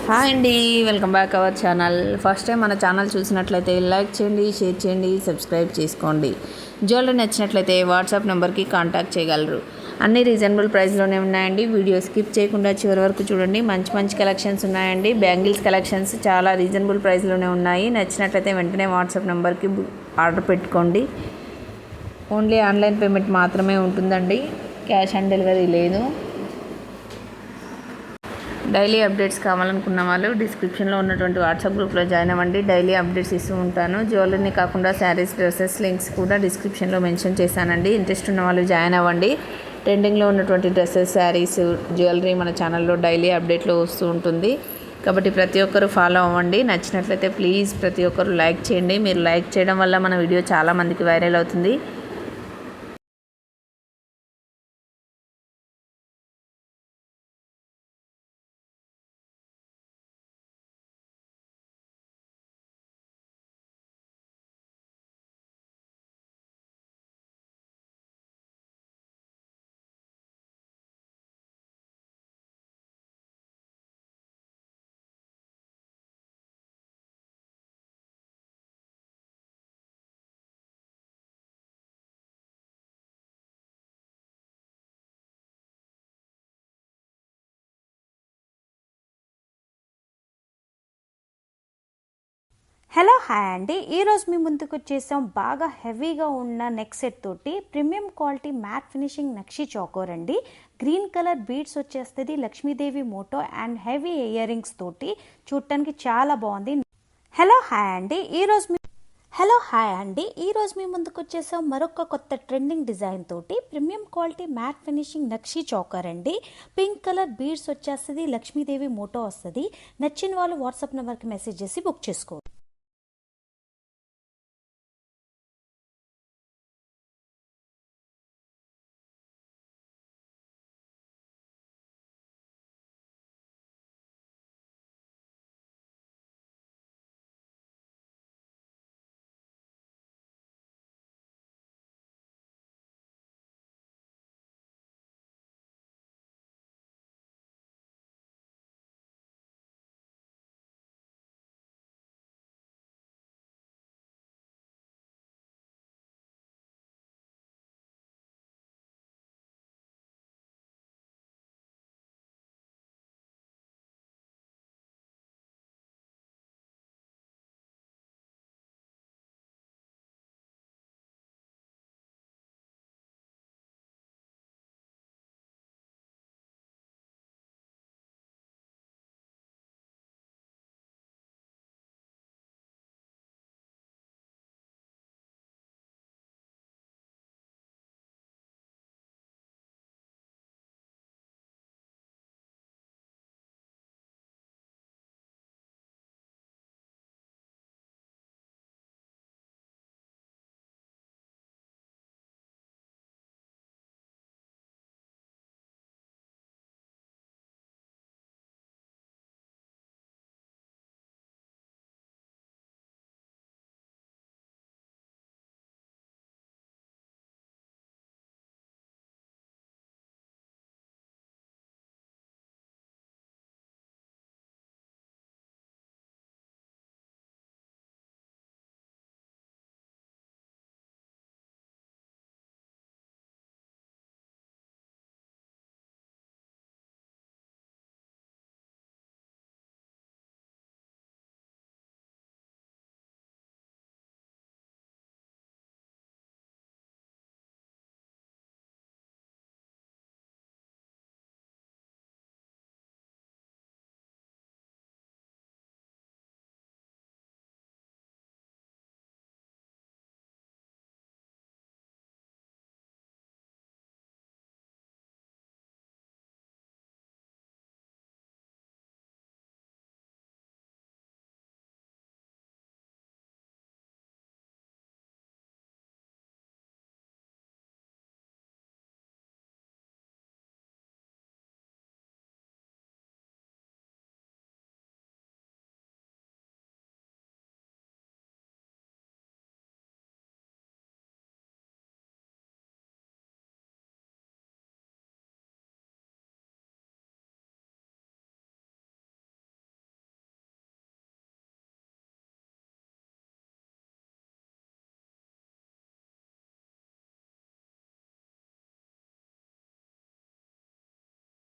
Hi అండి, welcome back our channel. First time మన channel చూసినట్లయితే లైక్ చేయండి, షేర్ చేయండి, సబ్స్క్రైబ్ చేసుకోండి. జ్యువెలరీ నచ్చినట్లయితే వాట్సాప్ నెంబర్కి కాంటాక్ట్ చేయగలరు. అన్ని రీజనబుల్ ప్రైస్లోనే ఉన్నాయండి. వీడియో స్కిప్ చేయకుండా చివరి వరకు చూడండి. మంచి మంచి కలెక్షన్స్ ఉన్నాయండి. బ్యాంగిల్స్ కలెక్షన్స్ చాలా రీజనబుల్ ప్రైస్లోనే ఉన్నాయి. నచ్చినట్లయితే వెంటనే వాట్సాప్ నెంబర్కి ఆర్డర్ పెట్టుకోండి. ఓన్లీ ఆన్లైన్ పేమెంట్ మాత్రమే ఉంటుందండి, క్యాష్ ఆన్ డెలివరీ లేదు. డైలీ అప్డేట్స్ కావాలనుకున్న వాళ్ళు డిస్క్రిప్షన్లో ఉన్నటువంటి వాట్సాప్ గ్రూప్లో జాయిన్ అవ్వండి. డైలీ అప్డేట్స్ ఇస్తూ ఉంటాను. జ్యువెలరీని కాకుండా శారీస్, డ్రెస్సెస్ లింక్స్ కూడా డిస్క్రిప్షన్లో మెన్షన్ చేశానండి. ఇంట్రెస్ట్ ఉన్న వాళ్ళు జాయిన్ అవ్వండి. ట్రెండింగ్లో ఉన్నటువంటి డ్రెస్సెస్, శారీస్, జ్యువెలరీ మన ఛానల్లో డైలీ అప్డేట్లో వస్తూ ఉంటుంది. కాబట్టి ప్రతి ఒక్కరు ఫాలో అవ్వండి. నచ్చినట్లయితే ప్లీజ్ ప్రతి ఒక్కరు లైక్ చేయండి. మీరు లైక్ చేయడం వల్ల మన వీడియో చాలామందికి వైరల్ అవుతుంది. హలో హాయ్ అండి, ఈరోజు మీ ముందుకు వచ్చేసాం బాగా హెవీగా ఉన్న నెక్ సెట్ తోటి ప్రీమియం క్వాలిటీ మ్యాట్ ఫినిషింగ్ నక్షి చౌకోర్ అండి. గ్రీన్ కలర్ బీడ్స్ వచ్చేస్తుంది, లక్ష్మీదేవి మోటో అండ్ హెవీ ఇయర్ రింగ్స్ తోటి చూడటానికి చాలా బాగుంది. హలో హాయ్ అండి, ఈరోజు మీ ముందుకు వచ్చేసాం మరొక కొత్త ట్రెండింగ్ డిజైన్ తోటి ప్రీమియం క్వాలిటీ మ్యాట్ ఫినిషింగ్ నక్షి చౌకర్ అండి. పింక్ కలర్ బీడ్స్ వచ్చేస్తుంది, లక్ష్మీదేవి మోటో వస్తుంది. నచ్చిన వాళ్ళు వాట్సాప్ నెంబర్కి మెసేజ్ చేసి బుక్ చేసుకోండి.